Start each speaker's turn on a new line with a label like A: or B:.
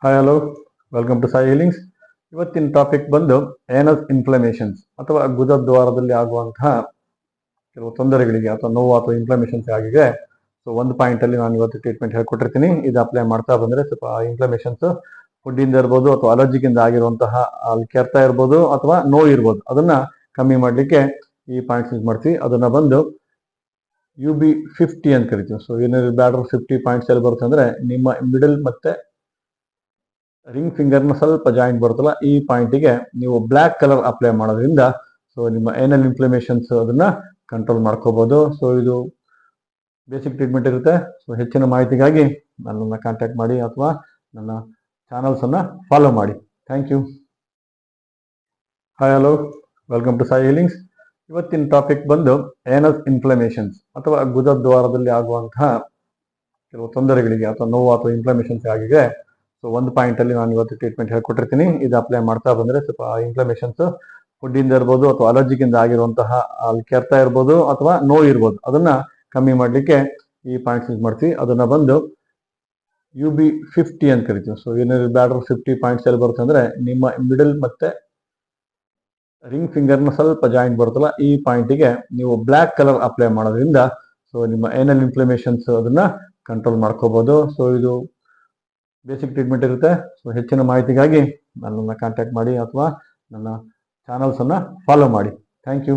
A: Hi hello welcome to Sai healings. ಇವತ್ತಿನ topic ಬಂದು anus inflammations ಅಥವಾ ಗುದದ್ವಾರದಲ್ಲಿ ಆಗುವಂತಹ ಕೆಲವು ತೊಂದರೆಗಳಿಗೆ ಅಥವಾ ನೋವು ಅಥವಾ ಇನ್ಫ್ಲಮೇಷನ್ಸ್ ಆಗಿದೆ. ಸೊ ಒಂದು ಪಾಯಿಂಟ್ ಅಲ್ಲಿ ನಾನು ಇವತ್ತು ಟ್ರೀಟ್ಮೆಂಟ್ ಹೇಳ್ಕೊಟ್ಟಿರ್ತೀನಿ. ಇದು ಅಪ್ಲೈ ಮಾಡ್ತಾ ಬಂದ್ರೆ ಸ್ವಲ್ಪ ಇನ್ಫ್ಲಮೇಷನ್ಸ್ ಫುಡ್ ಇಂದ ಇರ್ಬೋದು ಅಥವಾ ಅಲರ್ಜಿಕ್ ಇಂದ ಆಗಿರುವಂತಹ ಅಲ್ಲಿ ಕೆರ್ತ ಇರ್ಬೋದು ಅಥವಾ ನೋವು ಇರ್ಬೋದು, ಅದನ್ನ ಕಮ್ಮಿ ಮಾಡ್ಲಿಕ್ಕೆ ಈ ಪಾಯಿಂಟ್ಸ್ ಯೂಸ್ ಮಾಡ್ತೀವಿ. ಅದನ್ನ ಬಂದು UB50 ಅಂತ ಕರಿತೀವಿ. ಸೊ ಏನಾದ್ರು ಬ್ಯಾಡ್ರ್ 50 ಪಾಯಿಂಟ್ಸ್ ಎಲ್ಲಿ ಬರುತ್ತೆ ಅಂದ್ರೆ ನಿಮ್ಮ ಮಿಡಲ್ ಮತ್ತೆ ರಿಂಗ್ ಫಿಂಗರ್ ನ ಸ್ವಲ್ಪ ಜಾಯಿಂಟ್ ಬರುತ್ತಲ್ಲ, ಈ ಪಾಯಿಂಟಿಗೆ ನೀವು ಬ್ಲ್ಯಾಕ್ ಕಲರ್ ಅಪ್ಲೈ ಮಾಡೋದ್ರಿಂದ ಸೊ ನಿಮ್ಮ ಏನಲ್ ಇನ್ಫ್ಲಮೇಷನ್ಸ್ ಅದನ್ನ ಕಂಟ್ರೋಲ್ ಮಾಡ್ಕೋಬಹುದು. ಸೊ ಇದು ಬೇಸಿಕ್ ಟ್ರೀಟ್ಮೆಂಟ್ ಇರುತ್ತೆ. ಸೊ ಹೆಚ್ಚಿನ ಮಾಹಿತಿಗಾಗಿ ನನ್ನನ್ನು ಕಾಂಟ್ಯಾಕ್ಟ್ ಮಾಡಿ ಅಥವಾ ನನ್ನ ಚಾನಲ್ಸ್ ಅನ್ನ ಫಾಲೋ ಮಾಡಿ. Thank you. Hi hello welcome to Sai healings. ಇವತ್ತಿನ ಟಾಪಿಕ್ ಬಂದು ಏನಸ್ ಇನ್ಫ್ಲಮೇಷನ್ಸ್ ಅಥವಾ ಗುದದ್ವಾರದಲ್ಲಿ ಆಗುವಂತಹ ಕೆಲವು ತೊಂದರೆಗಳಿಗೆ ಅಥವಾ ನೋವು ಅಥವಾ ಇನ್ಫ್ಲಮೇಷನ್ಸ್ ಆಗಿದೆ. ಸೊ ಒಂದು ಪಾಯಿಂಟ್ ಅಲ್ಲಿ ನಾನು ಇವತ್ತು ಟ್ರೀಟ್ಮೆಂಟ್ ಹೇಳ್ಕೊಟ್ಟಿರ್ತೀನಿ. ಇದು ಅಪ್ಲೈ ಮಾಡ್ತಾ ಬಂದ್ರೆ ಸ್ವಲ್ಪ ಇನ್ಫ್ಲಮೇಷನ್ಸ್ ಫುಡ್ ಇಂದ ಇರ್ಬೋದು ಅಥವಾ ಅಲರ್ಜಿಕ್ ಇಂದ ಆಗಿರುವಂತಹ ಅಲ್ಲಿ ಕೆರ್ತ ಇರ್ಬೋದು ಅಥವಾ ನೋವು ಇರ್ಬೋದು, ಅದನ್ನ ಕಮ್ಮಿ ಮಾಡ್ಲಿಕ್ಕೆ ಈ ಪಾಯಿಂಟ್ಸ್ ಯೂಸ್ ಮಾಡ್ತೀವಿ. ಅದನ್ನ ಬಂದು UB50 ಅಂತ ಕರಿತೀವಿ. ಸೊ ಏನಾದ್ರು ಬ್ಯಾಡ್ರ್ 50 ಪಾಯಿಂಟ್ಸ್ ಎಲ್ಲಿ ಬರುತ್ತೆ ಅಂದ್ರೆ ನಿಮ್ಮ ಮಿಡಲ್ ಮತ್ತೆ ರಿಂಗ್ ಫಿಂಗರ್ ನ ಸ್ವಲ್ಪ ಜಾಯಿಂಟ್ ಬರುತ್ತಲ್ಲ, ಈ ಪಾಯಿಂಟಿಗೆ ನೀವು ಬ್ಲ್ಯಾಕ್ ಕಲರ್ ಅಪ್ಲೈ ಮಾಡೋದ್ರಿಂದ ಸೊ ನಿಮ್ಮ ಏನಲ್ ಇನ್ಫ್ಲಮೇಷನ್ಸ್ ಅದನ್ನ ಕಂಟ್ರೋಲ್ ಮಾಡ್ಕೋಬಹುದು. ಸೊ ಇದು ಬೇಸಿಕ್ ಟ್ರೀಟ್ಮೆಂಟ್ ಇರುತ್ತೆ. ಸೊ ಹೆಚ್ಚಿನ ಮಾಹಿತಿಗಾಗಿ ನನ್ನನ್ನು ಕಾಂಟ್ಯಾಕ್ಟ್ ಮಾಡಿ ಅಥವಾ ನನ್ನ ಚಾನಲ್ಸ್ ಅನ್ನ ಫಾಲೋ ಮಾಡಿ. Thank you.